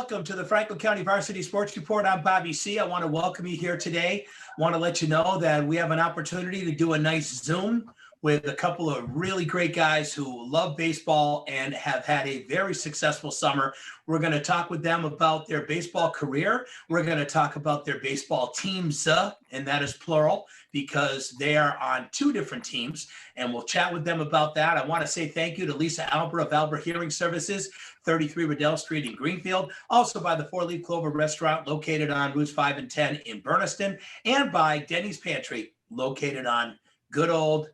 welcome to the Franklin County Varsity Sports Report. I'm Bobby C. I want to welcome you here today. I want to let you know that we have an opportunity to do a nice Zoom with a couple of really great guys who love baseball and have had a very successful summer. We're going to talk with them about their baseball career. We're going to talk about their baseball teams, and that is plural, because they are on two different teams, and we'll chat with them about that. I want to say thank you to Lisa Albert of Albert Hearing Services, 33 Riddell Street in Greenfield, also by the Four Leaf Clover Restaurant located on routes 5 and 10 in Berniston, and by Denny's Pantry located on good old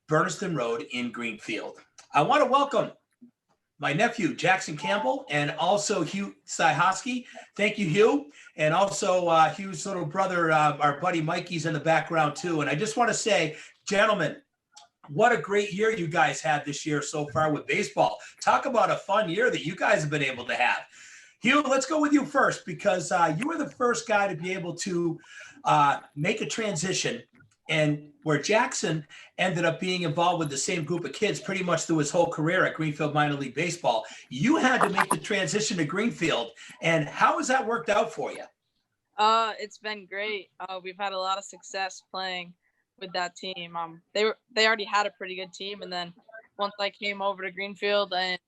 Berniston Road in Greenfield. I want to welcome my nephew, Jackson Campbell, and also Hugh Cyhowski. Thank you, Hugh. And also Hugh's little brother, our buddy Mikey's in the background too. And I just want to say, gentlemen, what a great year you guys had this year so far with baseball. Talk about a fun year that you guys have been able to have. Hugh, let's go with you first, because you were the first guy to be able to make a transition, and where Jackson ended up being involved with the same group of kids pretty much through his whole career at Greenfield Minor League Baseball. You had to make the transition to Greenfield, and how has that worked out for you? It's been great. We've had a lot of success playing with that team. They already had a pretty good team, and then once I came over to Greenfield, and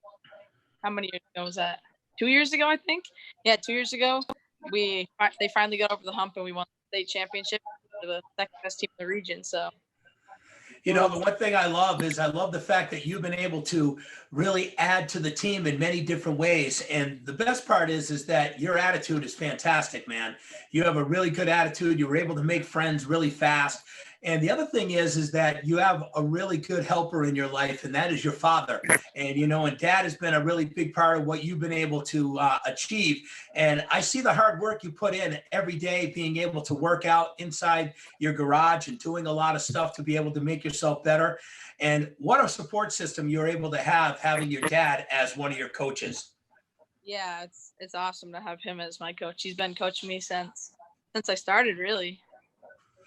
how many years ago was that? 2 years ago, I think. Yeah, 2 years ago, they finally got over the hump, and we won the state championship. The second best team in the region. So, you know, the one thing I love is I love the fact that you've been able to really add to the team in many different ways. And the best part is that your attitude is fantastic, man. You have a really good attitude. You were able to make friends really fast. And the other thing is that you have a really good helper in your life, and that is your father. And, you know, and dad has been a really big part of what you've been able to achieve. And I see the hard work you put in every day, being able to work out inside your garage and doing a lot of stuff to be able to make yourself better. And what a support system you're able to have, having your dad as one of your coaches. Yeah, it's awesome to have him as my coach. He's been coaching me since I started, really.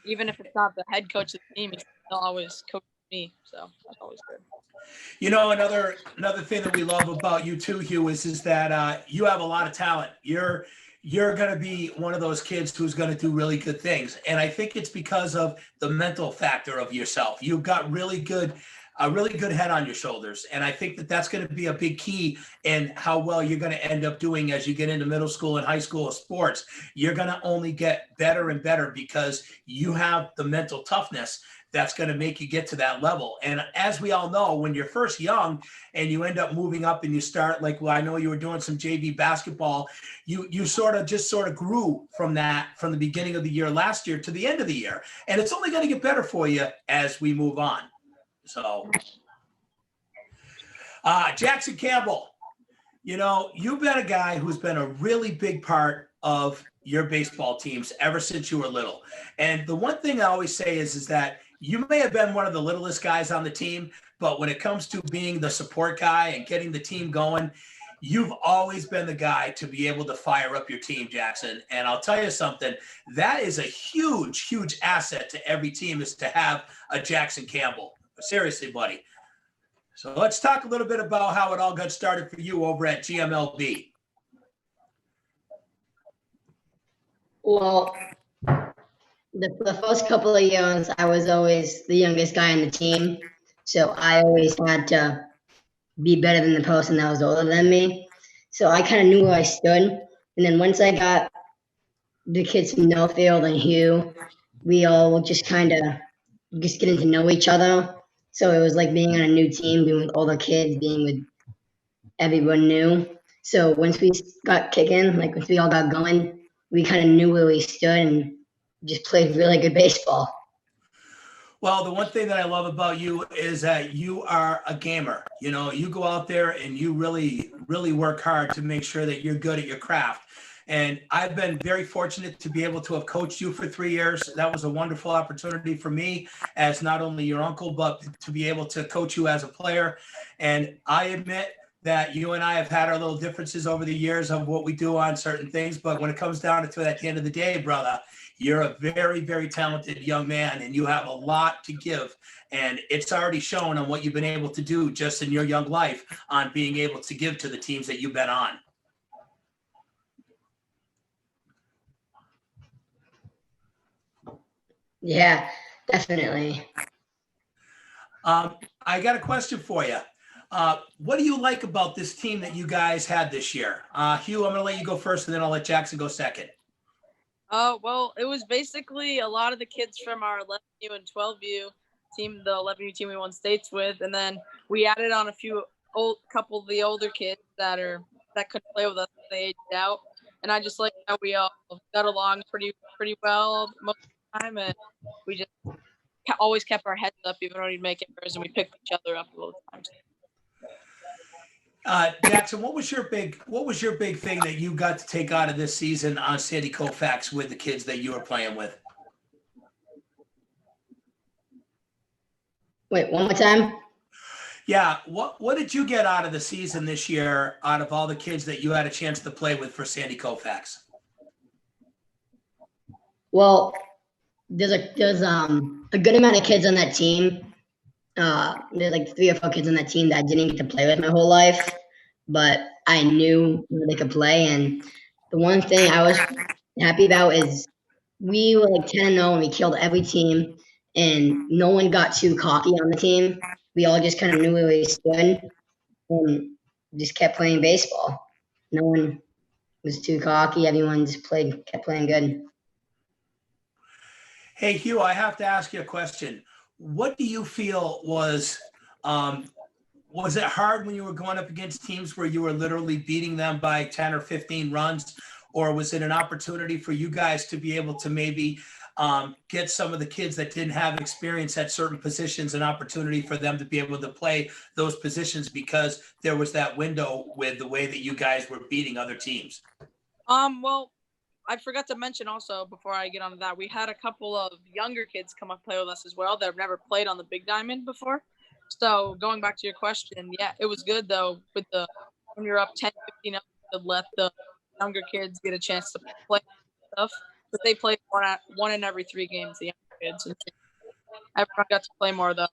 Even if it's not the head coach of the team, he's still always coaching me. So that's always good. You know, another thing that we love about you too, Hugh, is that you have a lot of talent. You're going to be one of those kids who's going to do really good things. And I think it's because of the mental factor of yourself. You've got a really good head on your shoulders. And I think that that's going to be a big key in how well you're going to end up doing as you get into middle school and high school sports. You're going to only get better and better because you have the mental toughness that's going to make you get to that level. And as we all know, when you're first young and you end up moving up and you start, like, well, I know you were doing some JV basketball, you sort of grew from that, from the beginning of the year last year to the end of the year. And it's only going to get better for you as we move on. So, Jackson Campbell, you know, you've been a guy who's been a really big part of your baseball teams ever since you were little. And the one thing I always say is that you may have been one of the littlest guys on the team, but when it comes to being the support guy and getting the team going, you've always been the guy to be able to fire up your team, Jackson. And I'll tell you something, that is a huge, huge asset to every team, is to have a Jackson Campbell. Seriously, buddy. So let's talk a little bit about how it all got started for you over at GMLB. Well, the first couple of years, I was always the youngest guy on the team. So I always had to be better than the person that was older than me. So I kind of knew where I stood. And then once I got the kids from Northfield and Hugh, we all just kind of getting to know each other. So it was like being on a new team, being with older kids, being with everyone new. So once we got kicking, like once we all got going, we kind of knew where we stood and just played really good baseball. Well, the one thing that I love about you is that you are a gamer. You know, you go out there and you really, really work hard to make sure that you're good at your craft. And I've been very fortunate to be able to have coached you for 3 years. That was a wonderful opportunity for me as not only your uncle, but to be able to coach you as a player. And I admit that you and I have had our little differences over the years of what we do on certain things. But when it comes down to it at the end of the day, brother, you're a very, very talented young man, and you have a lot to give. And it's already shown on what you've been able to do just in your young life on being able to give to the teams that you've been on. Yeah, definitely. I got a question for you. What do you like about this team that you guys had this year? Hugh, I'm going to let you go first, and then I'll let Jackson go second. Well, it was basically a lot of the kids from our 11U and 12U team, the 11U team we won states with, and then we added on a couple of the older kids that could play with us. They aged out, and I just like how we all got along pretty well most of the time, and we just always kept our heads up even when we'd make errors, and we picked each other up a little times. Jackson, what was your big thing that you got to take out of this season on Sandy Koufax with the kids that you were playing with? Wait, one more time? Yeah, what did you get out of the season this year out of all the kids that you had a chance to play with for Sandy Koufax? Well, there's a good amount of kids on that team. There's like 3 or 4 kids on that team that I didn't get to play with my whole life, but I knew they could play. And the one thing I was happy about is we were like 10-0 and we killed every team, and no one got too cocky on the team. We all just kind of knew where we stood and just kept playing baseball. No one was too cocky. Everyone just kept playing good. Hey, Hugh, I have to ask you a question. What do you feel was it hard when you were going up against teams where you were literally beating them by 10 or 15 runs? Or was it an opportunity for you guys to be able to maybe get some of the kids that didn't have experience at certain positions, an opportunity for them to be able to play those positions because there was that window with the way that you guys were beating other teams? Well, I forgot to mention also before I get on to that, we had a couple of younger kids come up play with us as well that have never played on the big diamond before. So going back to your question, yeah, it was good though when you're up 10, 15 up, to let the younger kids get a chance to play stuff. But they played one in every 3 games, the younger kids. And everyone got to play more though.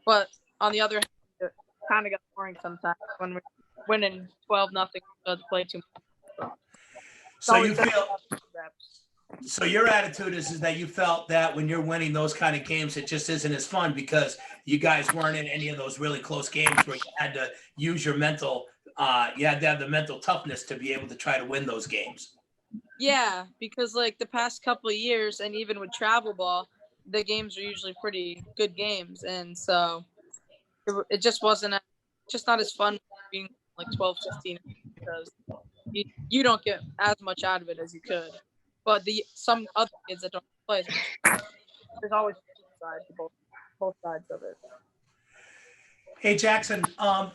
But on the other hand, it kind of got boring sometimes when we're winning 12-0, to play too much. So your attitude is that you felt that when you're winning those kind of games, it just isn't as fun because you guys weren't in any of those really close games where you had to use your mental, you had to have the mental toughness to be able to try to win those games. Yeah, because like the past couple of years, and even with travel ball, the games are usually pretty good games, and so it just wasn't just not as fun being like 12, 15 because you don't get as much out of it as you could. But some other kids that don't play as much, there's always a side to both sides of it. Hey, Jackson,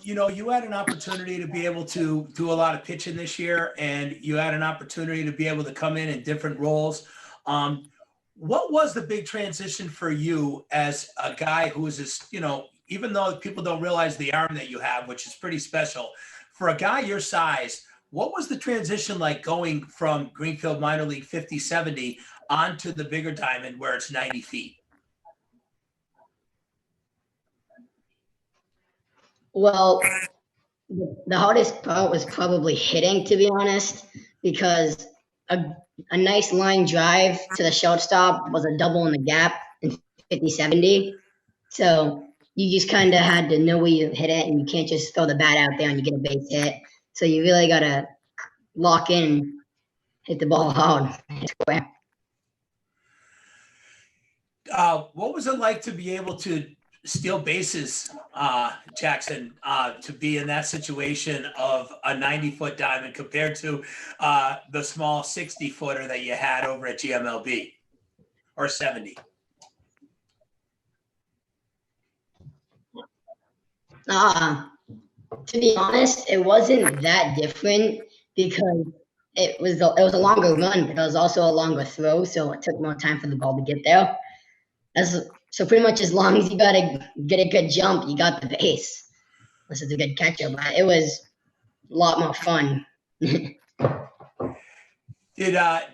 you had an opportunity to be able to do a lot of pitching this year, and you had an opportunity to be able to come in different roles. What was the big transition for you as a guy who is this, even though people don't realize the arm that you have, which is pretty special, for a guy your size, what was the transition like going from Greenfield minor league 50-70 onto the bigger diamond where it's 90 feet? Well, the hardest part was probably hitting, to be honest, because a nice line drive to the shortstop was a double in the gap in 50-70. So you just kind of had to know where you hit it, and you can't just throw the bat out there and you get a base hit. So you really got to lock in, hit the ball hard, hit square. What was it like to be able to steal bases, Jackson, to be in that situation of a 90-foot diamond compared to the small 60-footer that you had over at GMLB or 70? To be honest, it wasn't that different because it was a longer run, but it was also a longer throw, so it took more time for the ball to get there. So pretty much as long as you got to get a good jump, you got the base. Unless it's a good catcher, but it was a lot more fun. Hugh,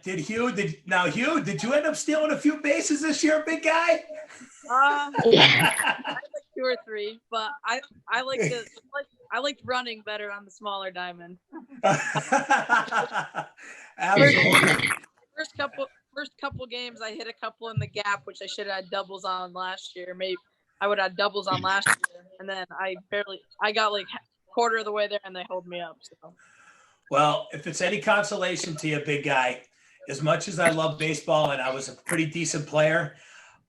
did you end up stealing a few bases this year, big guy? Yeah. I like 2 or 3, but I liked running better on the smaller diamond. Absolutely. First first couple games, I hit a couple in the gap, which I should have had doubles on last year. Maybe I would have had doubles on last year, and then I got like quarter of the way there, and they hold me up. So. Well, if it's any consolation to you, big guy, as much as I love baseball and I was a pretty decent player,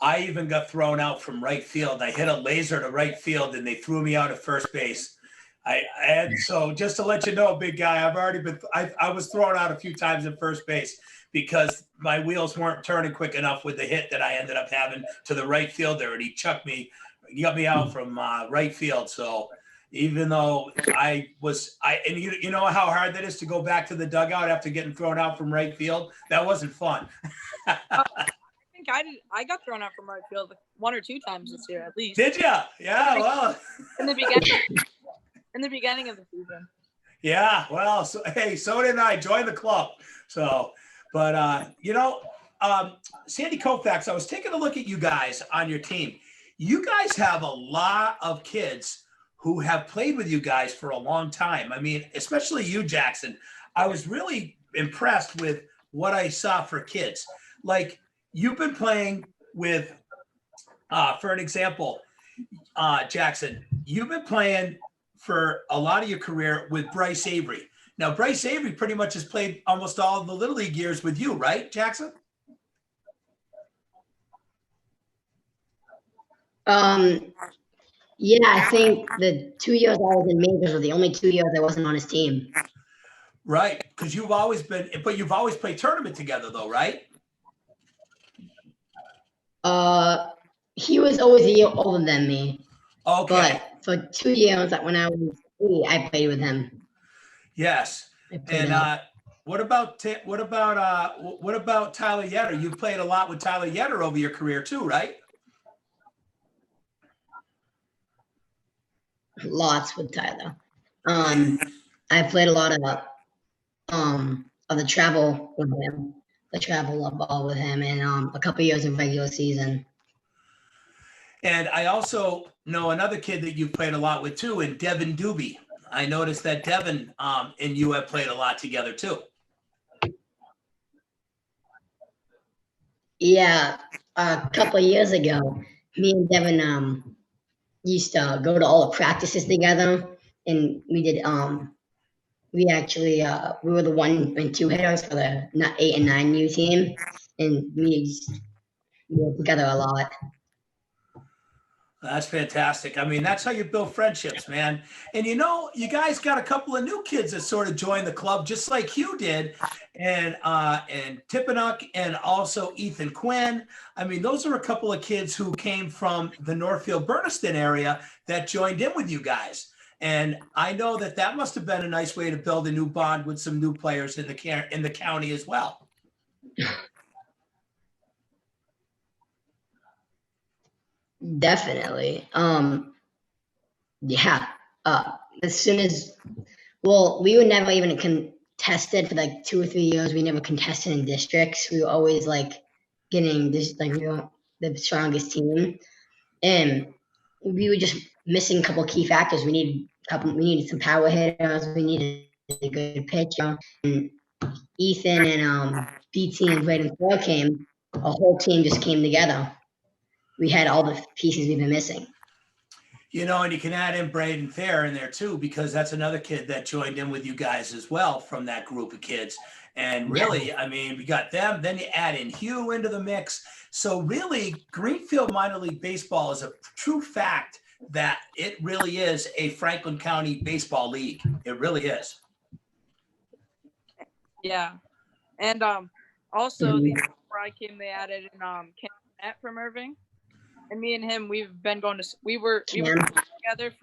I even got thrown out from right field. I hit a laser to right field, and they threw me out at first base. So just to let you know, big guy, I was thrown out a few times at first base because my wheels weren't turning quick enough with the hit that I ended up having to the right fielder, and he got me out from right field. So even though and you know how hard that is to go back to the dugout after getting thrown out from right field? That wasn't fun. I got thrown out from right field 1 or 2 times this year at least. Did you? Yeah, well. In the beginning of the season. Yeah, well, so did I. Join the club. So, but Sandy Koufax, I was taking a look at you guys on your team. You guys have a lot of kids who have played with you guys for a long time. I mean, especially you, Jackson. I was really impressed with what I saw for kids. Like, you've been playing with, for an example, Jackson, you've been playing for a lot of your career with Bryce Avery. Now, Bryce Avery pretty much has played almost all of the Little League years with you, right, Jackson? Yeah, I think the 2 years I was in majors were the only 2 years I wasn't on his team. Right, because you've always played tournament together, though, right? He was always a year older than me. Okay. But for 2 years, when I was 8, I played with him. Yes. And what about Tyler Yetter? You played a lot with Tyler Yetter over your career too, right? Lots with Tyler. I played a lot of the travel with him, the travel ball with him, and a couple years in regular season. And I also know another kid that you've played a lot with too, and Devin Doobie. I noticed that Devin and you have played a lot together too. Yeah, a couple of years ago, me and Devin used to go to all the practices together, and we did. We actually we were the 1 and 2 hitters for the 8 and 9U team, and we were together a lot. That's fantastic. I mean, that's how you build friendships, man. And you guys got a couple of new kids that sort of joined the club, just like Hugh did, and Tippinock, and also Ethan Quinn. I mean, those are a couple of kids who came from the Northfield Berniston area that joined in with you guys. And I know that must have been a nice way to build a new bond with some new players in the county as well. Definitely. Yeah. As soon as, we were never even contested for like 2 or 3 years. We never contested in districts. We were always like getting this, like, the strongest team, and we were just missing a couple of key factors. We needed some power hitters. We needed a good pitcher. And Ethan and BT and Braden Thor came. A whole team just came together. We had all the pieces we've been missing. And you can add in Braden Thayer in there too, because that's another kid that joined in with you guys as well from that group of kids. And really, I mean, we got them. Then you add in Hugh into the mix. So really, Greenfield minor league baseball is a true fact that it really is a Franklin County baseball league. It really is. Yeah. And also, before I came, they added in Kent from Irving. And me and him, we were together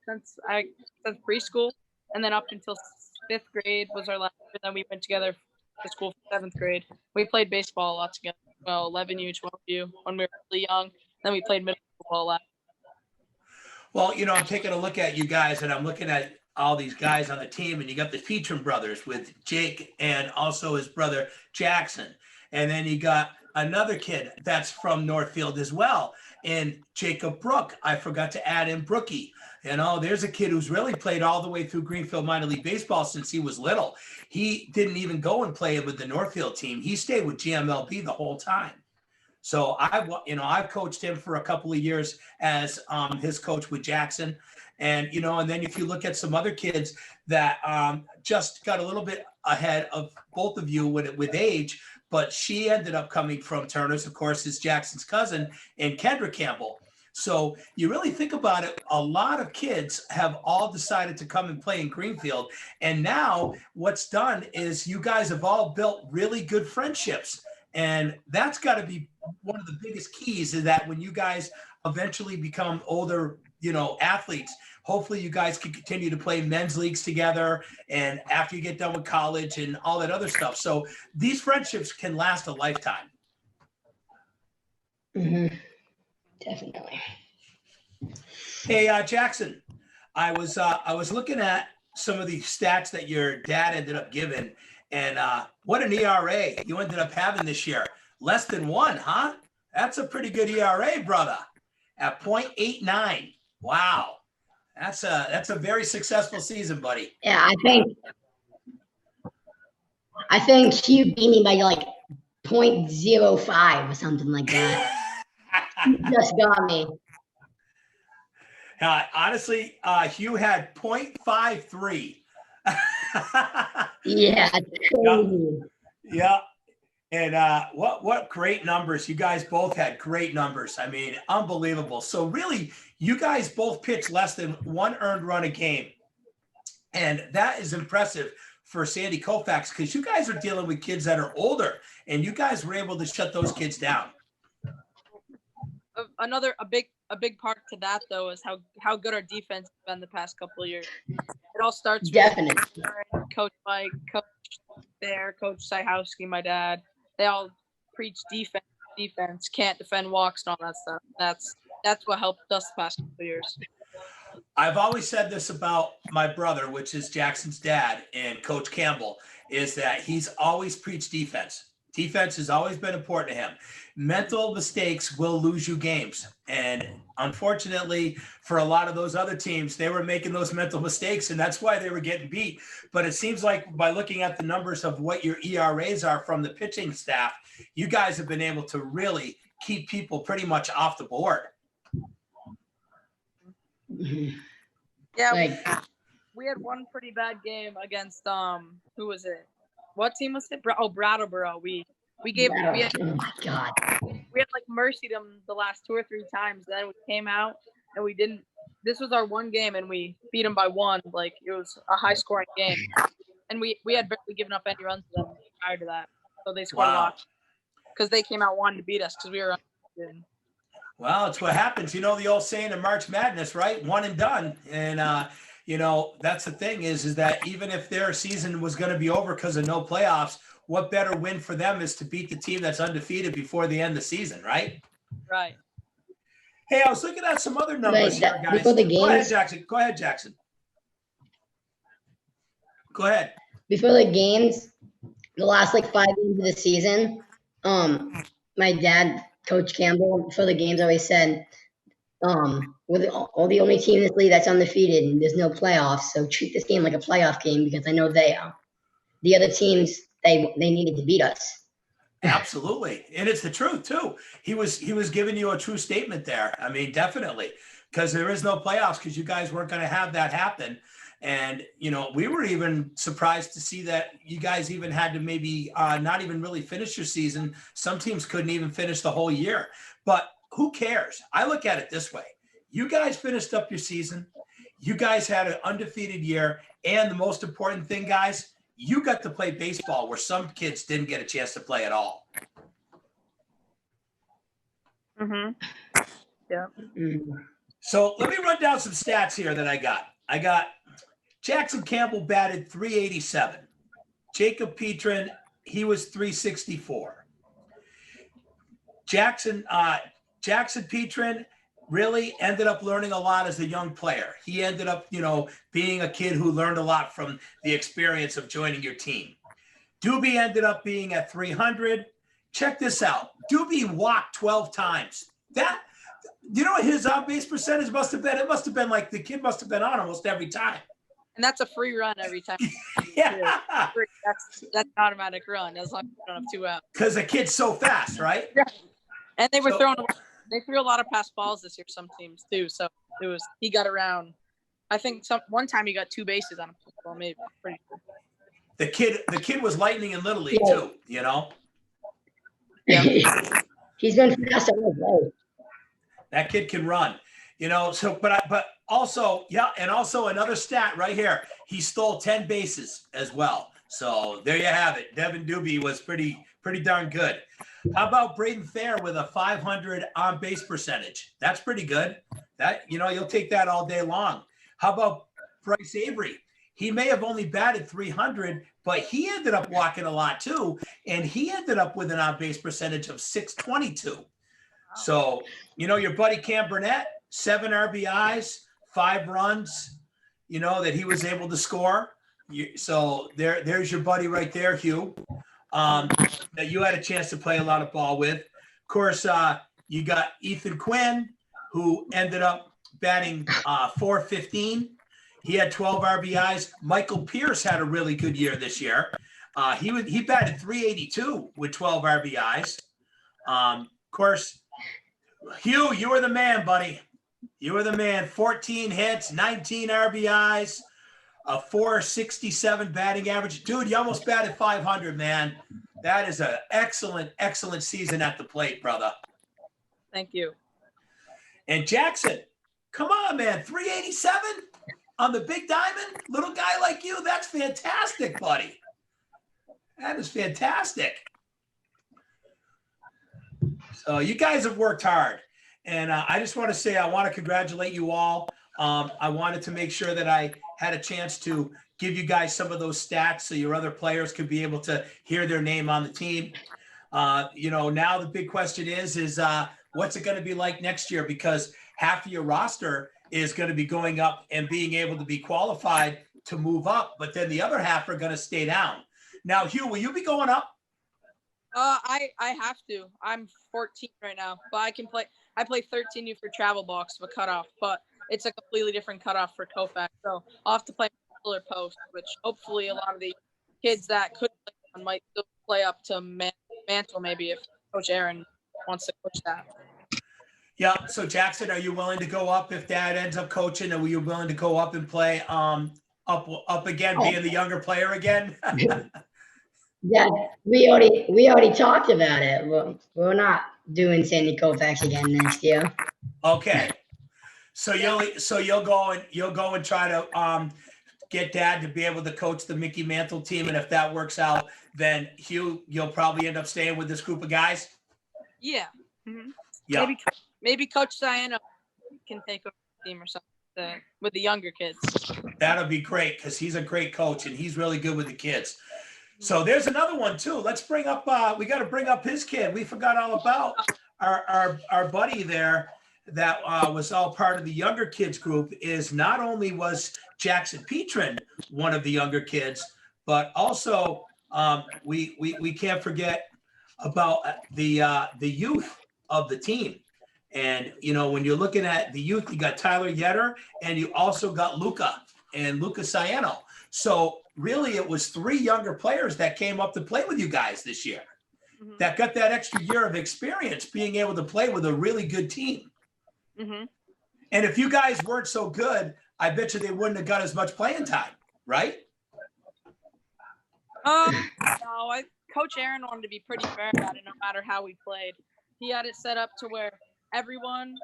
since preschool, and then up until 5th grade was our last. And then we went together to school for 7th grade. We played baseball a lot together. Well, 11U, 12U when we were really young. Then we played middle school a lot. Well, I'm taking a look at you guys, and I'm looking at all these guys on the team, and you got the Petron brothers with Jake and also his brother Jackson. And then you got another kid that's from Northfield as well. And Jacob Brook, I forgot to add in Brookie. There's a kid who's really played all the way through Greenfield minor league baseball since he was little. He didn't even go and play with the Northfield team. He stayed with GMLB the whole time. So I've coached him for a couple of years as his coach with Jackson. And then if you look at some other kids that just got a little bit ahead of both of you with age, but she ended up coming from Turner's, of course, is Jackson's cousin, and Kendra Campbell. So you really think about it, a lot of kids have all decided to come and play in Greenfield. And now what's done is you guys have all built really good friendships. And that's got to be one of the biggest keys, is that when you guys eventually become older, athletes, hopefully you guys can continue to play men's leagues together, and after you get done with college and all that other stuff. So these friendships can last a lifetime. Mm-hmm. Definitely. Hey, Jackson, I was looking at some of the stats that your dad ended up giving, and what an ERA you ended up having this year. Less than 1, huh? That's a pretty good ERA, brother. At 0.89. Wow. That's a very successful season, buddy. Yeah, I think Hugh beat me by like 0.05 or something like that. He just got me. Honestly, Hugh had 0.53. Yeah, it's crazy. Yeah. And what great numbers. You guys both had great numbers. I mean, unbelievable. So really, you guys both pitched less than 1 earned run a game. And that is impressive for Sandy Koufax, because you guys are dealing with kids that are older, and you guys were able to shut those kids down. A big part to that, though, is how good our defense has been the past couple of years. It all starts Definitely. with Coach Mike, Coach Cyhowski, my dad. They all preach defense, can't defend walks and all that stuff. That's what helped us the past couple of years. I've always said this about my brother, which is Jackson's dad, and Coach Campbell, is that he's always preached defense. Defense has always been important to him. Mental mistakes will lose you games. And unfortunately, for a lot of those other teams, they were making those mental mistakes, and that's why they were getting beat. But it seems like by looking at the numbers of what your ERAs are from the pitching staff, you guys have been able to really keep people pretty much off the board. Yeah, we had one pretty bad game against who was it? What team was it? Brattleboro. We had Oh my God. We had like mercied them the last 2 or 3 times. Then we came out and we didn't. This was our one game and we beat them by 1. Like, it was a high scoring game, and we had barely given up any runs to them prior to that. So they scored a lot because they came out wanting to beat us because we were undefeated. Well, it's what happens. You know the old saying in March Madness, right? One and done. And, that's the thing is that even if their season was going to be over because of no playoffs, what better win for them is to beat the team that's undefeated before the end of the season, right? Right. Hey, I was looking at some other numbers here, guys. Before the games, Go ahead, Jackson. Go ahead. Before the games, the last like 5 games of the season, my dad, Coach Campbell, before the games always said, we're the only team in this league that's undefeated and there's no playoffs. So treat this game like a playoff game, because I know the other teams, they needed to beat us. Absolutely. And it's the truth too. He was giving you a true statement there. I mean, definitely, because there is no playoffs, because you guys weren't going to have that happen. And, we were even surprised to see that you guys even had to maybe not even really finish your season. Some teams couldn't even finish the whole year, but who cares? I look at it this way. You guys finished up your season. You guys had an undefeated year. And the most important thing, guys, you got to play baseball where some kids didn't get a chance to play at all. Mm-hmm. Yeah. So let me run down some stats here that I got. Jackson Campbell batted .387. Jacob Petrin, he was .364. Jackson Petrin really ended up learning a lot as a young player. He ended up, being a kid who learned a lot from the experience of joining your team. Doobie ended up being at 300. check this out. Doobie walked 12 times. That, you know what his on-base percentage must have been? It must have been like the kid must have been on almost every time. And that's a free run every time. Yeah. That's an automatic run as long as you don't have 2 outs. Because the kid's so fast, right? Yeah. And they were So- they threw a lot of pass balls this year, some teams too. So he got around. I think one time he got 2 bases on a ball, maybe. Pretty sure. The kid was lightning in Little League too, you know? Yeah. He's been fast all his life. That kid can run, you know. So, but also, yeah, and also another stat right here. He stole 10 bases as well. So there you have it. Devin Doobie was pretty darn good. How about Braden Thayer with a 500 on base percentage? That's pretty good. That, you know, you'll take that all day long. How about Bryce Avery? He may have only batted 300, but he ended up walking a lot too, and he ended up with an on base percentage of 622. So, you know, your buddy Cam Burnett, 7 RBIs, 5 runs, you know, that he was able to score. So there's your buddy right there, Hugh, that you had a chance to play a lot of ball with. Of course, you got Ethan Quinn, who ended up batting 415. He had 12 RBIs. Michael Pierce had a really good year this year. He batted 382 with 12 RBIs. Of course, Hugh, you were the man, buddy. You were the man. 14 hits, 19 RBIs, a 467 batting average. Dude, you almost batted 500, man. That is an excellent, excellent season at the plate, brother. Thank you. And Jackson, come on, man. 387 on the big diamond? Little guy like you, that's fantastic, buddy. That is fantastic. So you guys have worked hard. And I just want to say I want to congratulate you all. I wanted to make sure that I had a chance to give you guys some of those stats so your other players could be able to hear their name on the team. You know, now the big question is what's it going to be like next year? Because half of your roster is going to be going up and being able to be qualified to move up, but then the other half are going to stay down. Now, Hugh, will you be going up? I have to. I'm 14 right now, but I can play. I play 13U for travel box of a cutoff, but it's a completely different cutoff for Koufax. So I'll have to play middle or post, which hopefully a lot of the kids that could play on might still play up to mantle maybe if Coach Aaron wants to coach that. Yeah. So Jackson, are you willing to go up if Dad ends up coaching? Are you willing to go up and play up again, being the younger player again? Yeah, we already talked about it. We're not doing Sandy Koufax again next year. Okay. So you'll go and try to get Dad to be able to coach the Mickey Mantle team, and if that works out, then Hugh, you'll probably end up staying with this group of guys. Yeah. Mm-hmm. Yeah. Maybe Coach Cyhowski can take over the team or something with the younger kids. That'll be great because he's a great coach and he's really good with the kids. So there's another one too. Let's bring up. We got to bring up his kid. We forgot all about our buddy there that was all part of the younger kids group. Is not only was Jackson Petrin one of the younger kids, but also we can't forget about the youth of the team. And you know, when you're looking at the youth, you got Tyler Yetter, and you also got Luca Ciano. So really, it was 3 younger players that came up to play with you guys this year, mm-hmm. that got that extra year of experience being able to play with a really good team. Mm-hmm. And if you guys weren't so good, I bet you they wouldn't have got as much playing time, right? No, Coach Aaron wanted to be pretty fair about it no matter how we played. He had it set up to where everyone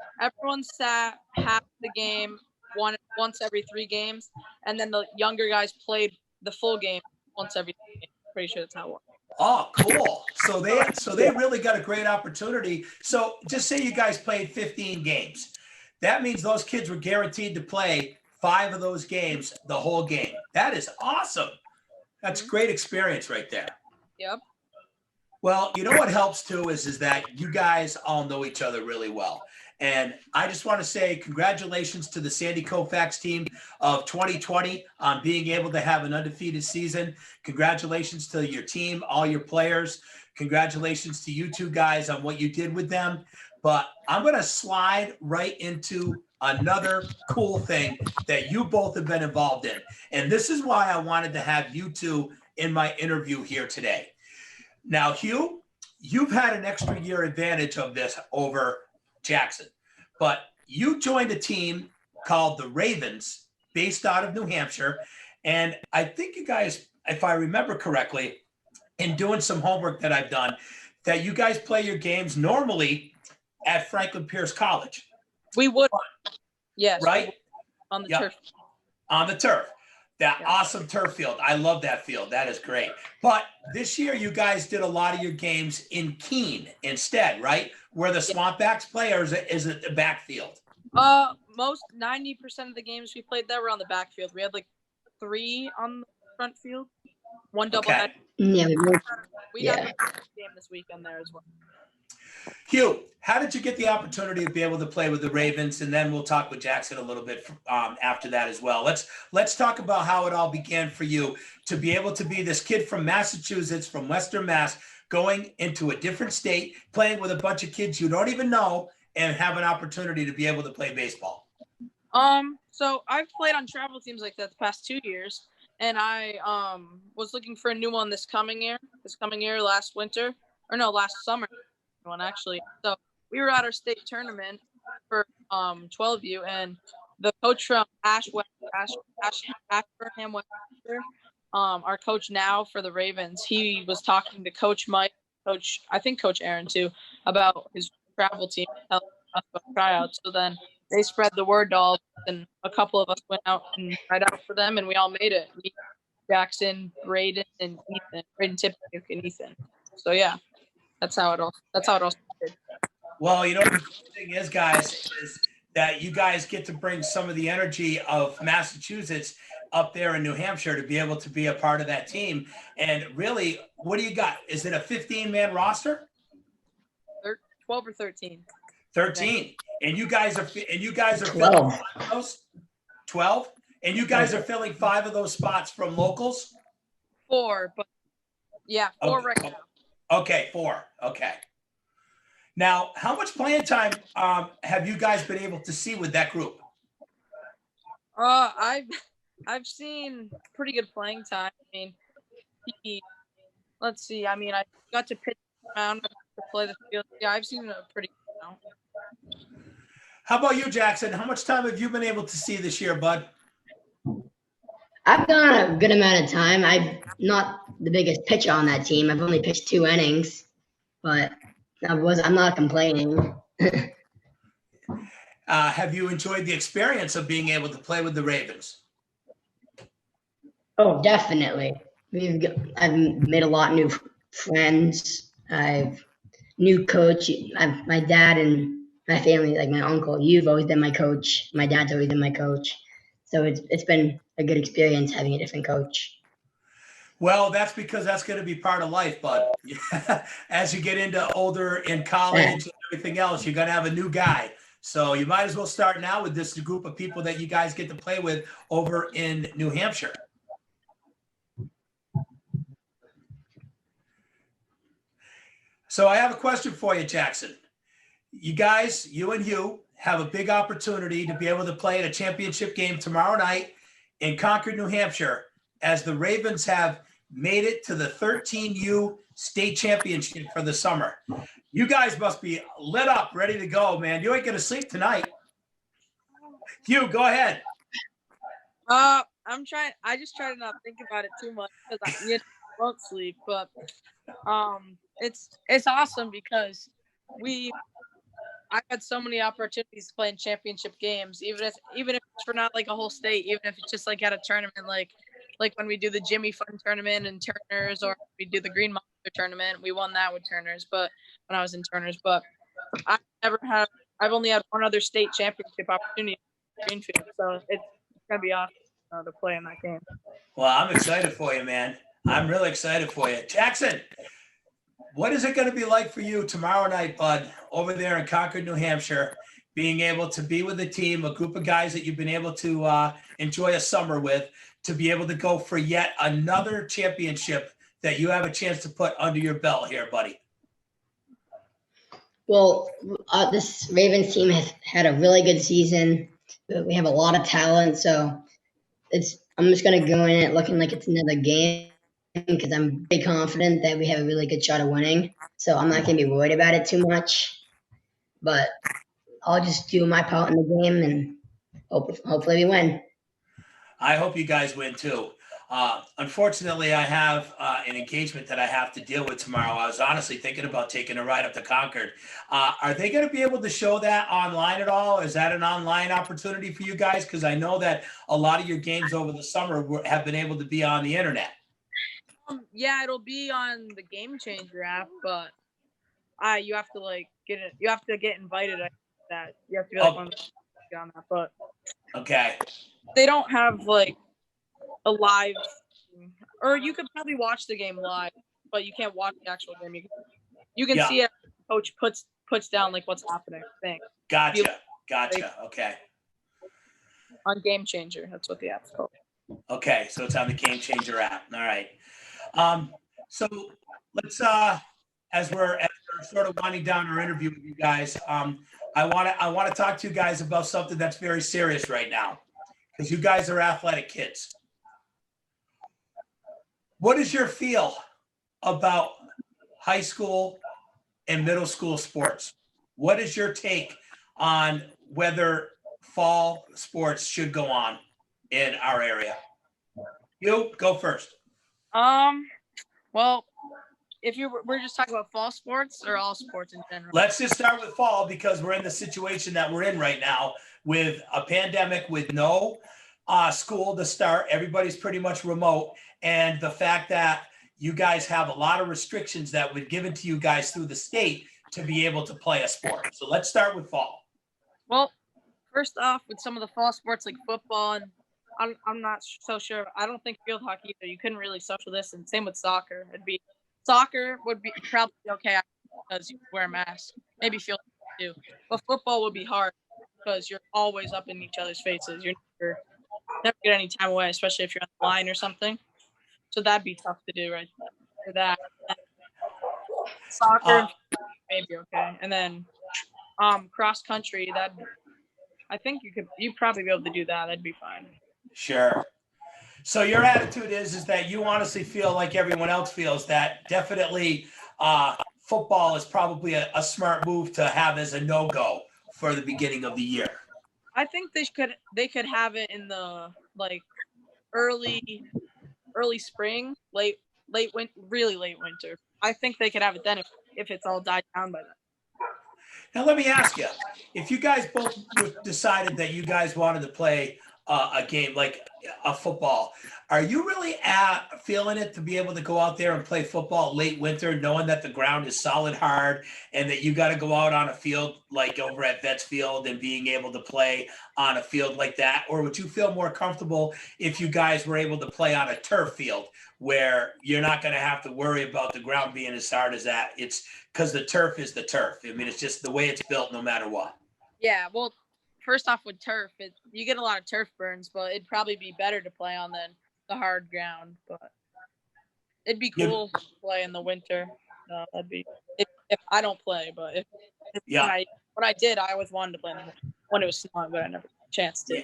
sat half the game once every 3 games, and then the younger guys played the full game once every 3 games. Pretty sure that's how it works. Oh, cool. So they really got a great opportunity. So just say you guys played 15 games. That means those kids were guaranteed to play 5 of those games, the whole game. That is awesome. That's great experience right there. Yep. Well, you know what helps too is that you guys all know each other really well. And I just want to say congratulations to the Sandy Koufax team of 2020 on being able to have an undefeated season. Congratulations to your team, all your players. Congratulations to you two guys on what you did with them. But I'm going to slide right into another cool thing that you both have been involved in. And this is why I wanted to have you two in my interview here today. Now, Hugh, you've had an extra year advantage of this over Jackson, but you joined a team called the Ravens based out of New Hampshire. And I think you guys, if I remember correctly, in doing some homework that I've done, that you guys play your games normally at Franklin Pierce College. We would. Yes. Right? On the turf. On the turf. That awesome turf field. I love that field. That is great. But this year, you guys did a lot of your games in Keene instead, right? Where the Swampbacks play, or is it the backfield? Most 90% of the games we played there were on the backfield. We had like 3 on the front field, 1 doubleheader. Yeah, We got a game this weekend there as well. Hugh, how did you get the opportunity to be able to play with the Ravens? And then we'll talk with Jackson a little bit after that as well. Let's talk about how it all began for you to be able to be this kid from Massachusetts, from Western Mass, going into a different state, playing with a bunch of kids you don't even know, and have an opportunity to be able to play baseball. So I've played on travel teams like that the past 2 years, and I was looking for a new one this coming year, last summer one actually. So we were at our state tournament for 12U, and the coach from Ashburnham, Westchester, our coach now for the Ravens, he was talking to Coach Mike, Coach Aaron too, about his travel team, telling us about tryouts. So then they spread the word to all of us, and a couple of us went out and tried out for them, and we all made it. Me, Jackson, Braden, and Ethan. Braden Tipniuk and Ethan. So yeah, that's how it all started. Well, you know, the thing is, guys, is that you guys get to bring some of the energy of Massachusetts up there in New Hampshire to be able to be a part of that team. And really, what do you got? Is it a 15-man roster? 12 or 13. 13. And you guys are 12. filling 5 of those? 12? And you guys are filling 5 of those spots from locals? 4, but yeah, 4 okay. right now. Okay, 4. Okay. Now, how much playing time have you guys been able to see with that group? I've seen pretty good playing time. I mean, let's see. I mean, I got to pitch around to play the field. Yeah, I've seen a pretty good amount. How about you, Jackson? How much time have you been able to see this year, bud? I've gone a good amount of time. I'm not the biggest pitcher on that team. I've only pitched 2 innings, but I'm not complaining. Have you enjoyed the experience of being able to play with the Ravens? Oh, definitely. I've made a lot of new friends. I've new coach. My dad and my family, like my uncle, you've always been my coach. My dad's always been my coach. So it's been a good experience having a different coach. Well, that's because that's going to be part of life, bud. As you get into older in college and everything else, you're going to have a new guy. So you might as well start now with this group of people that you guys get to play with over in New Hampshire. So I have a question for you, Jackson. You guys, you and Hugh, have a big opportunity to be able to play in a championship game tomorrow night in Concord, New Hampshire, as the Ravens have made it to the 13U state championship for the summer. You guys must be lit up, ready to go, man. You ain't going to sleep tonight. Hugh, go ahead. I just try to not think about it too much because I won't sleep. But it's awesome because I had so many opportunities to play in championship games, even if it's for not like a whole state, even if it's just like at a tournament, like when we do the Jimmy Fun tournament in Turner's, or we do the Green Monster tournament. We won that with Turner's, but when I was in Turner's, but I've only had one other state championship opportunity in Greenfield, so it's gonna be awesome to play in that game. Well, I'm excited for you, man. I'm really excited for you. Jackson, what is it going to be like for you tomorrow night, bud, over there in Concord, New Hampshire, being able to be with a team, a group of guys that you've been able to enjoy a summer with, to be able to go for yet another championship that you have a chance to put under your belt here, buddy? Well, this Ravens team has had a really good season. We have a lot of talent, so I'm just gonna go in it looking like it's another game because I'm pretty confident that we have a really good shot of winning. So I'm not gonna be worried about it too much. But I'll just do my part in the game and hopefully we win. I hope you guys win too. Unfortunately, I have an engagement that I have to deal with tomorrow. I was honestly thinking about taking a ride up to Concord. Are they going to be able to show that online at all? Is that an online opportunity for you guys? Because I know that a lot of your games over the summer have been able to be on the internet. Yeah, it'll be on the Game Changer app, but you have to get it. You have to get invited. That you have to be one of the on that, but okay, they don't have a live, or you could probably watch the game live, but you can't watch the actual game. You can see it. Coach puts down what's happening. Gotcha. Okay. On Game Changer, that's what the app's called. Okay, so it's on the Game Changer app. All right. So let's as we're sort of winding down our interview with you guys, I want to talk to you guys about something that's very serious right now, because you guys are athletic kids. What is your feel about high school and middle school sports? What is your take on whether fall sports should go on in our area? You go first. Well, we're just talking about fall sports or all sports in general. Let's just start with fall, because we're in the situation that we're in right now with a pandemic, with no school to start. Everybody's pretty much remote. And the fact that you guys have a lot of restrictions that were given to you guys through the state to be able to play a sport. So let's start with fall. Well, first off, with some of the fall sports like football, and I'm not so sure. I don't think field hockey either. You couldn't really social distance. Same with soccer. Soccer would be probably okay because you wear a mask. Maybe field hockey too. But football would be hard because you're always up in each other's faces. You're never get any time away, especially if you're on the line or something. So that'd be tough to do right for that. Soccer maybe okay, and then cross country. I think you'd probably be able to do that. That'd be fine. Sure. So your attitude is that you honestly feel like everyone else feels that definitely football is probably a smart move to have as a no-go for the beginning of the year. I think they could have it in the early spring, really late winter. I think they could have it then if it's all died down by then. Now, let me ask you, if you guys both decided that you guys wanted to play a game like a football, are you really feeling it to be able to go out there and play football late winter, knowing that the ground is solid hard and that you got to go out on a field like over at Vets Field and being able to play on a field like that? Or would you feel more comfortable if you guys were able to play on a turf field where you're not going to have to worry about the ground being as hard as that? It's because the turf is the turf. I mean, it's just the way it's built no matter what. Yeah, well, first off, with turf, you get a lot of turf burns, but it'd probably be better to play on than the hard ground. But it'd be cool to play in the winter. That'd be if I don't play, but if when I did, I always wanted to play when it was snowing, but I never had a chance to.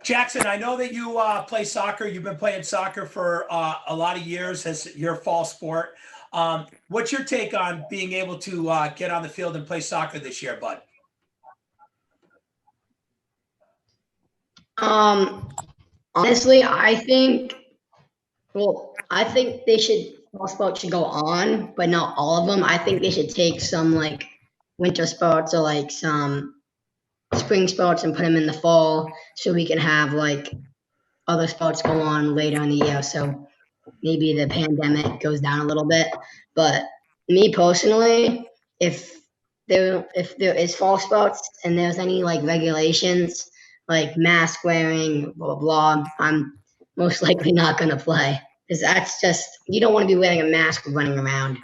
Jackson, I know that you play soccer. You've been playing soccer for a lot of years as your fall sport. What's your take on being able to get on the field and play soccer this year, bud? Honestly, I think all sports should go on, but not all of them. I think they should take some winter sports or some spring sports and put them in the fall so we can have other sports go on later in the year. So maybe the pandemic goes down a little bit. But me personally, if there is fall sports and there's any regulations like mask wearing, blah, blah, blah, I'm most likely not going to play because that's just, you don't want to be wearing a mask running around.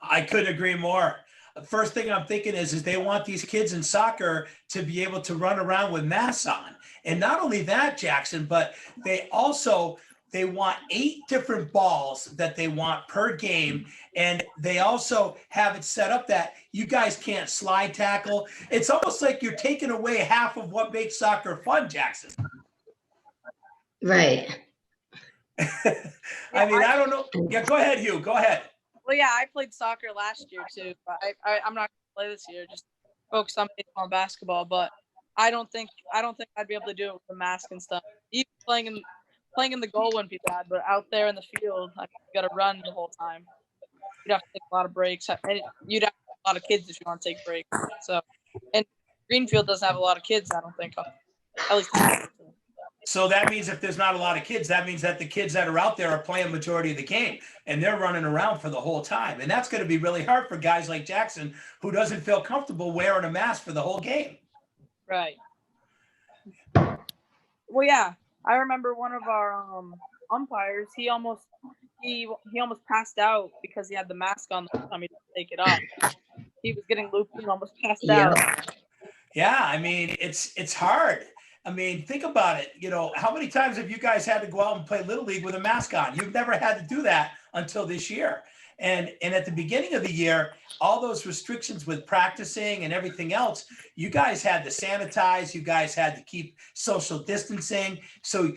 I couldn't agree more. first thing I'm thinking is they want these kids in soccer to be able to run around with masks on. And not only that, Jackson, but they want 8 different balls that they want per game. And they also have it set up that you guys can't slide tackle. It's almost like you're taking away half of what makes soccer fun, Jackson. Right. I mean, I don't know. Yeah, go ahead, Hugh. Go ahead. Well, yeah, I played soccer last year too. But I'm not gonna play this year. Just focus on baseball and basketball. But I don't think I'd be able to do it with the mask and stuff. Even playing in the goal wouldn't be bad, but out there in the field, you got to run the whole time. You'd have to take a lot of breaks. You'd have a lot of kids if you want to take breaks. So, and Greenfield doesn't have a lot of kids, I don't think. At least. So that means if there's not a lot of kids, that means that the kids that are out there are playing majority of the game and they're running around for the whole time. And that's going to be really hard for guys like Jackson who doesn't feel comfortable wearing a mask for the whole game. Right. Well, yeah. I remember one of our umpires, he almost passed out because he had the mask on the time he didn't take it off. He was getting loopy and almost passed out. Yeah, I mean, it's hard. I mean, think about it. You know, how many times have you guys had to go out and play Little League with a mask on? You've never had to do that until this year. And at the beginning of the year, all those restrictions with practicing and everything else, you guys had to sanitize. You guys had to keep social distancing. So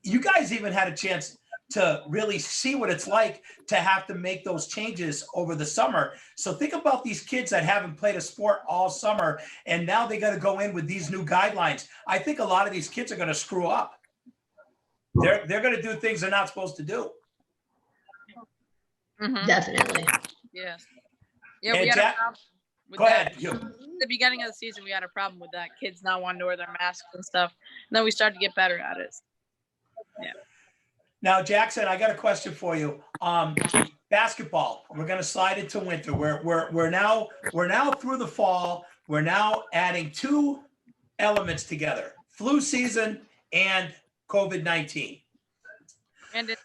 you guys even had a chance to really see what it's like to have to make those changes over the summer. So think about these kids that haven't played a sport all summer, and now they got to go in with these new guidelines. I think a lot of these kids are going to screw up. They're going to do things they're not supposed to do. Mm-hmm. Definitely. Yes. Yeah, we had a problem with Go that. ahead, Hugh. At the beginning of the season, we had a problem with that. Kids not wanting to wear their masks and stuff. And then we started to get better at it. Yeah. Now, Jackson, I got a question for you. Basketball. We're going to slide into winter. We're now through the fall. We're now adding 2 elements together: flu season and COVID-19. And it's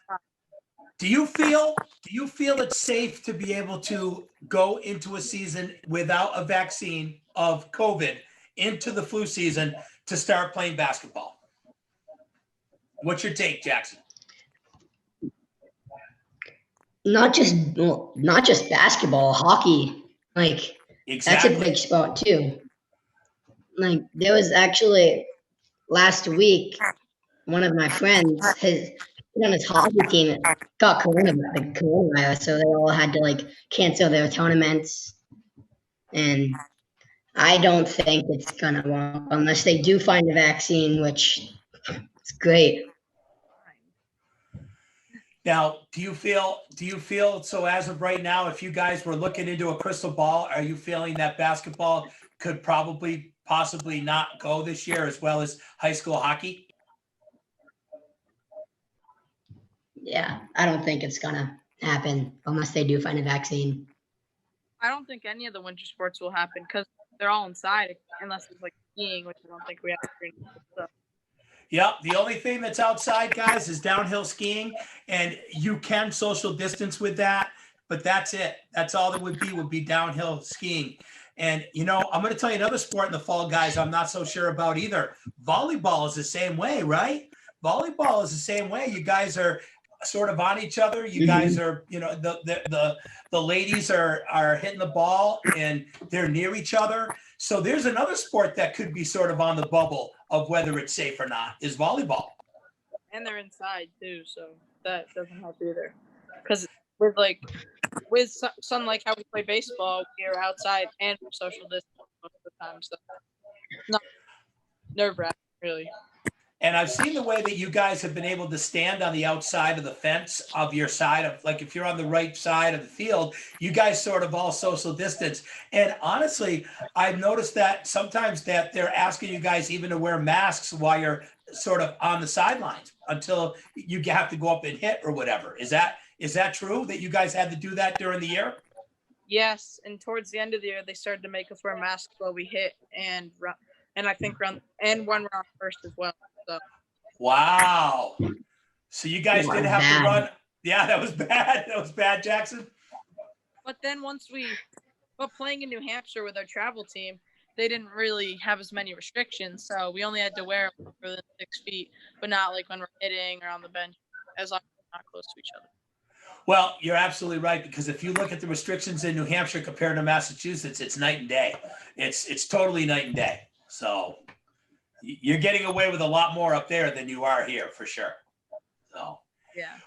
Do you feel it's safe to be able to go into a season without a vaccine of COVID into the flu season to start playing basketball? What's your take, Jackson? Not just basketball, hockey. Like Exactly. That's a big sport too. Like there was actually last week, one of my friends, on his hockey team got coronavirus, so they all had to cancel their tournaments. And I don't think it's gonna work unless they do find a vaccine, which is great. Now, do you feel so as of right now, if you guys were looking into a crystal ball, are you feeling that basketball could possibly not go this year as well as high school hockey? Yeah, I don't think it's gonna happen unless they do find a vaccine. I don't think any of the winter sports will happen because they're all inside unless it's skiing, which I don't think we have to do. So. Yeah, the only thing that's outside, guys, is downhill skiing, and you can social distance with that, but that's it. That's all there would be downhill skiing. And, I'm going to tell you another sport in the fall, guys, I'm not so sure about either. Volleyball is the same way, right? Volleyball is the same way. You guys are sort of on each other. You guys are, the ladies are hitting the ball and they're near each other. So there's another sport that could be sort of on the bubble of whether it's safe or not, is volleyball. And they're inside too, so that doesn't help either. Because with some like how we play baseball, we're outside and we're social distance most of the time, so it's not nerve-wracking really. And I've seen the way that you guys have been able to stand on the outside of the fence of your side of, if you're on the right side of the field, you guys sort of all social distance. And honestly, I've noticed that sometimes that they're asking you guys even to wear masks while you're sort of on the sidelines until you have to go up and hit or whatever. Is that true that you guys had to do that during the year? Yes, and towards the end of the year, they started to make us wear masks while we hit and run, and I think when we're on first as well. So. Wow. So you guys did have to run. Yeah, that was bad. That was bad, Jackson. But then once we But playing in New Hampshire with our travel team, they didn't really have as many restrictions, so we only had to wear more than 6 feet, but not like when we're hitting or on the bench, as long as we're not close to each other. Well, you're absolutely right, because if you look at the restrictions in New Hampshire compared to Massachusetts, it's night and day. It's totally night and day. So you're getting away with a lot more up there than you are here, for sure. So, Yeah.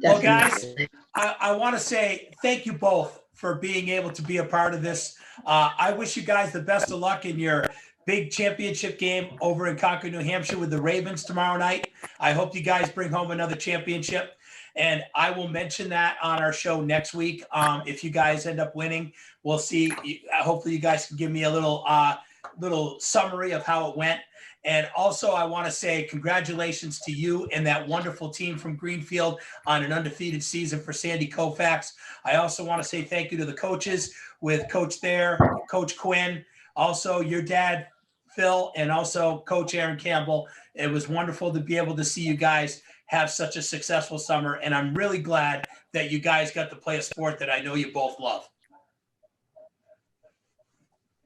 well, guys, Definitely. I want to say thank you both for being able to be a part of this. I wish you guys the best of luck in your big championship game over in Concord, New Hampshire with the Ravens tomorrow night. I hope you guys bring home another championship. And I will mention that on our show next week. If you guys end up winning, we'll see. Hopefully you guys can give me a little summary of how it went. And also, I want to say congratulations to you and that wonderful team from Greenfield on an undefeated season for Sandy Koufax. I also want to say thank you to the coaches with Coach there, Coach Quinn, also your dad, Phil, and also Coach Aaron Campbell. It was wonderful to be able to see you guys have such a successful summer. And I'm really glad that you guys got to play a sport that I know you both love.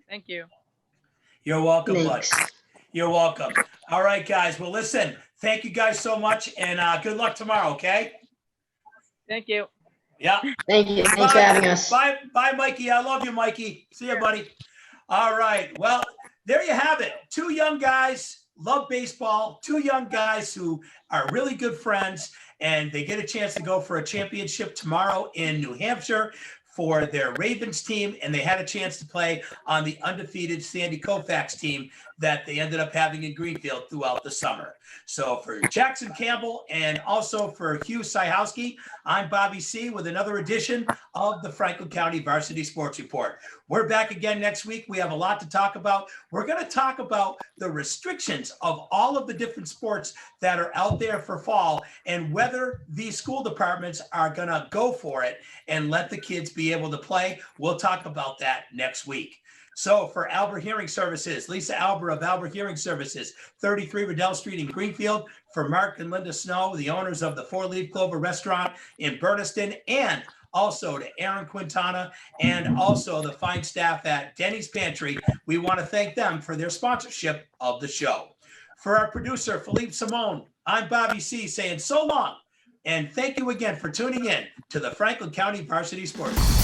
Thank you. You're welcome, bud. Thanks. You're welcome. All right, guys. Well, listen, thank you guys so much, and good luck tomorrow, okay? Thank you. Yeah. Thank you. Thanks for having us. Bye, Mikey. I love you, Mikey. See you, buddy. All right. Well, there you have it. Two young guys, love baseball, two young guys who are really good friends, and they get a chance to go for a championship tomorrow in New Hampshire for their Ravens team, and they had a chance to play on the undefeated Sandy Koufax team that they ended up having in Greenfield throughout the summer. So for Jackson Campbell and also for Hugh Cyhowski, I'm Bobby C with another edition of the Franklin County Varsity Sports Report. We're back again next week. We have a lot to talk about. We're going to talk about the restrictions of all of the different sports that are out there for fall and whether these school departments are going to go for it and let the kids be able to play. We'll talk about that next week. So for Albert Hearing Services, Lisa Albert of Albert Hearing Services, 33 Riddell Street in Greenfield. For Mark and Linda Snow, the owners of the Four Leaf Clover Restaurant in Berniston, and also to Aaron Quintana and also the fine staff at Denny's Pantry, we want to thank them for their sponsorship of the show. For our producer, Philippe Simone, I'm Bobby C saying so long, and thank you again for tuning in to the Franklin County Varsity Sports.